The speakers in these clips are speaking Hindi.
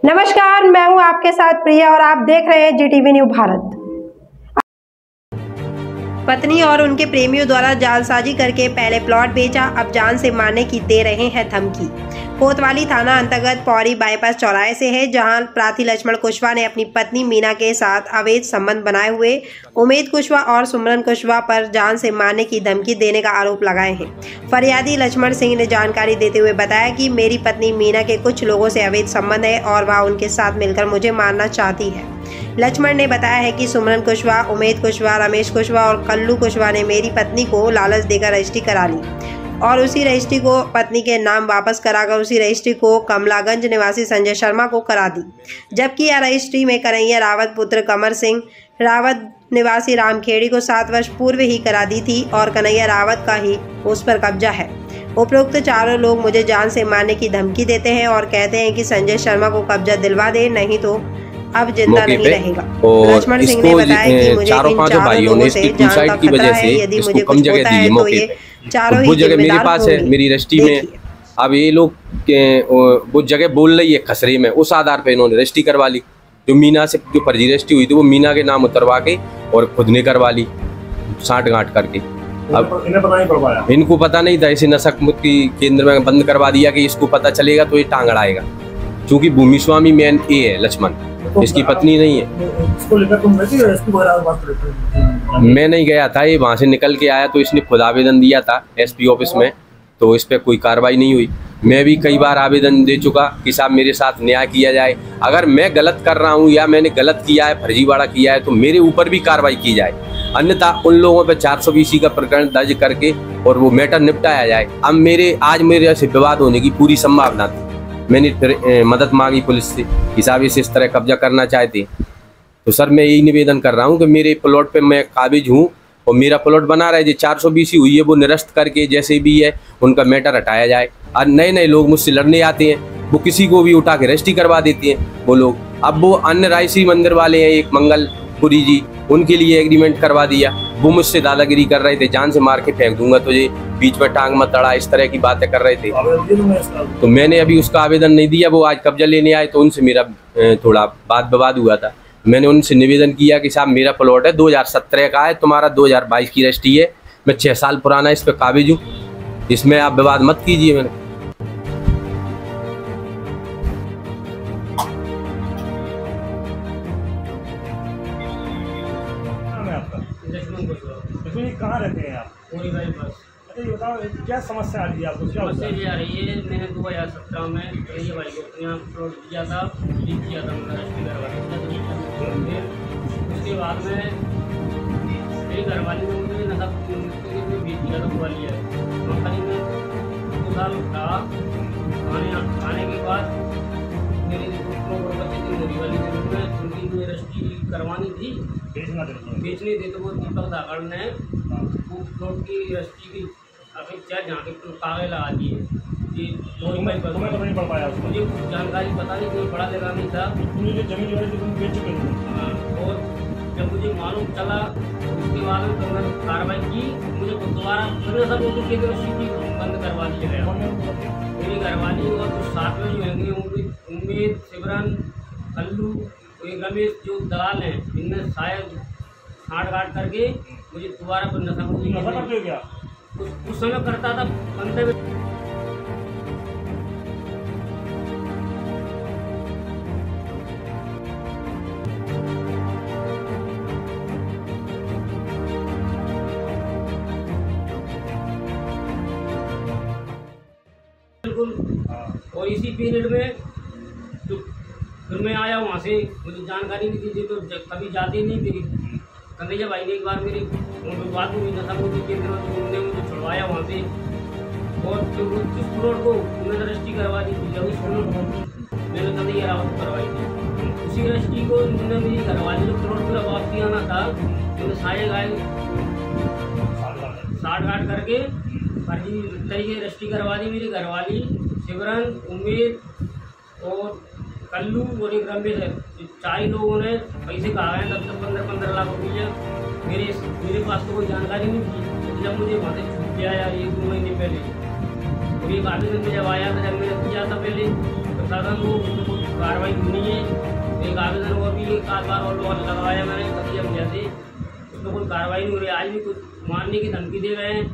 नमस्कार, मैं हूं आपके साथ प्रिया और आप देख रहे हैं जीटीवी न्यूज़ भारत। पत्नी और उनके प्रेमियों द्वारा जालसाजी करके पहले प्लॉट बेचा, अब जान से मारने की दे रहे हैं धमकी। कोतवाली थाना अंतर्गत पौड़ी बाईपास चौराहे से है, जहां प्रार्थी लक्ष्मण कुशवाहा ने अपनी पत्नी मीना के साथ अवैध संबंध बनाए हुए उमेद कुशवाहा और सुमरन कुशवाहा पर जान से मारने की धमकी देने का आरोप लगाए हैं। फरियादी लक्ष्मण सिंह ने जानकारी देते हुए बताया कि मेरी पत्नी मीना के कुछ लोगों से अवैध संबंध है और वह उनके साथ मिलकर मुझे मारना चाहती है। लक्ष्मण ने बताया है कि सुमरन कुशवाहा, उमेद कुशवाहा, रमेश कुशवाहा और कल्लू कुशवाहा ने मेरी पत्नी को लालच देकर रजिस्ट्री करा ली और उसी रजिस्ट्री को पत्नी के नाम वापस कराकर उसी रजिस्ट्री को कमलागंज निवासी संजय शर्मा को करा दी, जबकि यह रजिस्ट्री में कन्हैया रावत पुत्र कमर सिंह रावत निवासी रामखेड़ी को 7 वर्ष पूर्व ही करा दी थी और कन्हैया रावत का ही उस पर कब्जा है। उपरोक्त चारों लोग मुझे जान से मारने की धमकी देते हैं और कहते हैं कि संजय शर्मा को कब्जा दिलवा दे, नहीं तो अब जिंदा नहीं रहेगा। लक्ष्मण सिंह ने बताया कि मुझे इन चारों भाइयों ने इसकी सुसाइड की वजह से यदि मुझे कुछ होता है तो ये चारों ही जगह मेरे पास है, मेरी रजिस्ट्री में। अब ये लोग वो जगह बोल रही है खसरे में, उस आधार पे इन्होंने रजिस्ट्री करवा ली। जो मीना से जो फर्जी रजिस्ट्री हुई थी वो मीना के नाम उतरवा के और खुद ने करवा ली साठ गांठ करके। अब इन्हें पता नहीं पड़ पाया, इनको पता नहीं था, इसे नशा मुक्ति केंद्र में बंद करवा दिया कि इसको पता चलेगा तो ये टांग अड़ाएगा, क्योंकि भूमि स्वामी मेन ये है लक्ष्मण, इसकी पत्नी नहीं है। इसको लेकर तुम एसपी वगैरह से बात करते? मैं नहीं गया था, ये वहाँ से निकल के आया तो इसने खुद आवेदन दिया था एसपी ऑफिस में, तो इस पर कोई कार्रवाई नहीं हुई। मैं भी कई बार आवेदन दे चुका कि साहब मेरे साथ न्याय किया जाए, अगर मैं गलत कर रहा हूँ या मैंने गलत किया है, फर्जीवाड़ा किया है तो मेरे ऊपर भी कार्रवाई की जाए, अन्यथा उन लोगों पर 420 का प्रकरण दर्ज करके और वो मैटर निपटाया जाए। अब आज मेरे से विवाद होने की पूरी संभावना थी, मैंने फिर मदद मांगी पुलिस से कि साहब इस तरह कब्जा करना चाहते। तो सर मैं यही निवेदन कर रहा हूँ कि मेरे प्लॉट पे मैं काबिज हूँ और मेरा प्लॉट बना रहे, जो 420 हुई है वो निरस्त करके जैसे भी है उनका मैटर हटाया जाए। और नए लोग मुझसे लड़ने आते हैं, वो किसी को भी उठा के रजिस्ट्री करवा देते हैं वो लोग। अब वो अन्य रायसी मंदिर वाले हैं, एक मंगलपुरी जी, उनके लिए एग्रीमेंट करवा दिया, वो मुझसे दादागिरी कर रहे थे, जान से मार के फेंक दूंगा तुझे, बीच में टांग मत अड़ा, इस तरह की बातें कर रहे थे। तो मैंने अभी उसका आवेदन नहीं दिया, वो आज कब्जा लेने आए तो उनसे मेरा थोड़ा बात विवाद हुआ था। मैंने उनसे निवेदन किया कि साहब मेरा प्लॉट है 2017 का है, तुम्हारा 2022 की रजिस्ट्री है, मैं 6 साल पुराना इस पर काबिज हूँ, इसमें आप विवाद मत कीजिए। मैंने कहाँ रहते हैं आप? अच्छा ये बताओ क्या समस्या आ रही है आपको? क्या समस्या ये आ रही है, मैंने 2017 में ये भाई को यहाँ प्लॉट दिया था, लीक किया था, मैंने रजिस्ट्री करवा दी। उसके बाद में मेरी घरवाली ने मुझे नशा बेच दिया था, बुआ लिया कंपनी में 2 साल रहा। आने के बाद मेरे बच्चे की मोरी वाली जमीन में उनकी रजिस्ट्री करवानी थी, बेचने थे, तो वो दीपक धाकड़ ने वो प्लॉट की रजिस्ट्री की अपेक्षा जहाँ के कागज लगा दिए कि तुम्हें पता नहीं पड़ पाया? मुझे कुछ जानकारी पता नहीं, कोई पढ़ा लिखा नहीं था। मुझे जमीन वाली तुम बेच चुके थे? हाँ, और जब मुझे मालूम चला उसके बाद में तो मैंने कार्रवाई की, मुझे दोबारा फिर सब उनको की रजिस्ट्री बंद करवा दिया गया। मेरी घरवाली और कुछ साथ में जो होंगे उम्मीद, सिमरन, कल्लू, एक रमेश जो दलाल हैं, इनने शायद छाँट गाट करके मुझे दोबारा पर नशा करते हो क्या? उस समय करता था 15 मिनट। बिल्कुल। और इसी पीरियड में जो फिर मैं आया वहाँ से, मुझे जानकारी नहीं थी तो कभी जाते नहीं थी। कन्हैया भाई ने एक बार मेरी बात हुई, नशा मुक्ति केंद्र में उन्होंने मुझे छुड़वाया वहाँ से, और जो उस प्लॉट को मैंने रजिस्ट्री करवा दी थी, जब उस प्लॉट मैंने कन्हैया रावत को करवाई थी, उसी रजिस्ट्री को उन्होंने मेरी घरवाली जो प्लॉट पूरा वापसी आना था, मैंने सारे गाय 60 गाट करके फर्जी तरीके रजिस्ट्री करवा दी। मेरी घरवाली, सिमरन, उम्मीद और कल्लू और एक रमेश है, 4 लोगों ने पैसे कहा है 10-15 लाख रुपये। मेरे पास तो कोई जानकारी नहीं थी। जब मुझे वहाँ से छूट गया यार 1-2 महीने पहले, और ये आवेदन में जब आया था, जब मैंने किया था पहले प्रशासन को कार्रवाई होनी है। एक आवेदन और भी एक बार और लगवाया मैंने कभी हम जैसे, उसमें कोई कार्रवाई नहीं हो रही। आज भी कुछ मारने की धमकी दे रहे हैं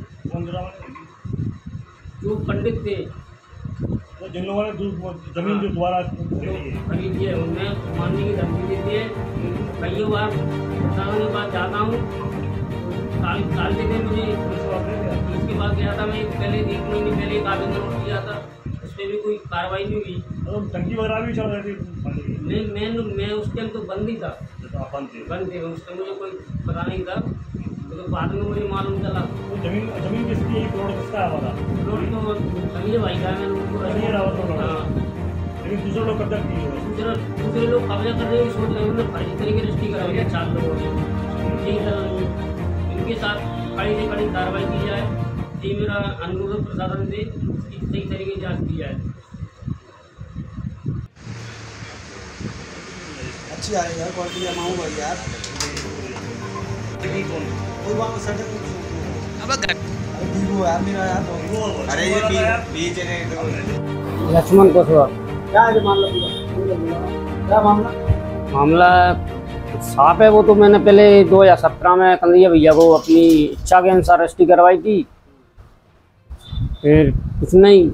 जो पंडित थे, तो जिन लोगों ने जमीन जो द्वारा खरीदी है उनमें मारने की धमकी देती है। कई बार प्रशासन के पास जाता हूँ, साल देते मुझे। उसके बाद गया था मैं पहले 1 महीने पहले एक आवेदन और किया था, उस पर भी कोई कार्रवाई नहीं हुई। तो टंकी वगैरह भी चल रही थी? मैं उस टाइम तो बंद ही था, बंद थे उस टाइम, मुझे कोई पता नहीं था। तो बाद में मुझे मालूम चला। तो जमीन किसकी है? प्लॉट किसका है हमारा? प्लॉट तो संजय भाई का है, मैंने उनको लेकिन दूसरे लोग कब्जा किए हुए, दूसरे लोग कब्जा कर रहे हैं, सोच रहे हैं फर्जी तरीके रजिस्ट्री कराई है 4 लोगों ने। इनके साथ कड़ी से कड़ी कार्रवाई की जाए, ये मेरा अनुरोध प्रशासन से, इसकी सही तरीके से जाँच की जाए। अच्छी आ रही है क्वालिटी, जमाऊंगा यार। यार मेरा यार, अरे ये बीच लक्ष्मण कुशवाहा। क्या है मामला? क्या मामला साफ है। वो तो मैंने पहले 2017 में कंदिया भैया को अपनी इच्छा के अनुसार रजिस्ट्री करवाई थी, फिर कुछ नहीं।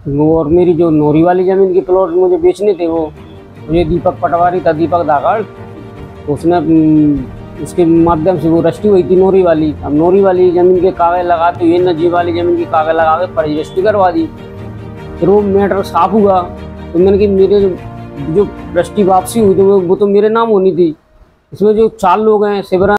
वो और मेरी जो नोरी वाली ज़मीन के प्लॉट मुझे बेचने थे, वो मुझे दीपक पटवारी था, दीपक धाकड़, तो उसने उसके माध्यम से वो रजिस्ट्री हुई थी नोरी वाली। अब नोरी वाली ज़मीन के कागज़ लगाते हुए नजीब वाली ज़मीन के कागज़ लगा के फर्जी रजिस्ट्री करवा दी। फिर वो मैटर साफ हुआ, तो मैंने कि मेरे जो रजिस्ट्री वापसी हुई तो वो तो मेरे नाम होनी थी। इसमें जो 4 लोग हैं, शिवराज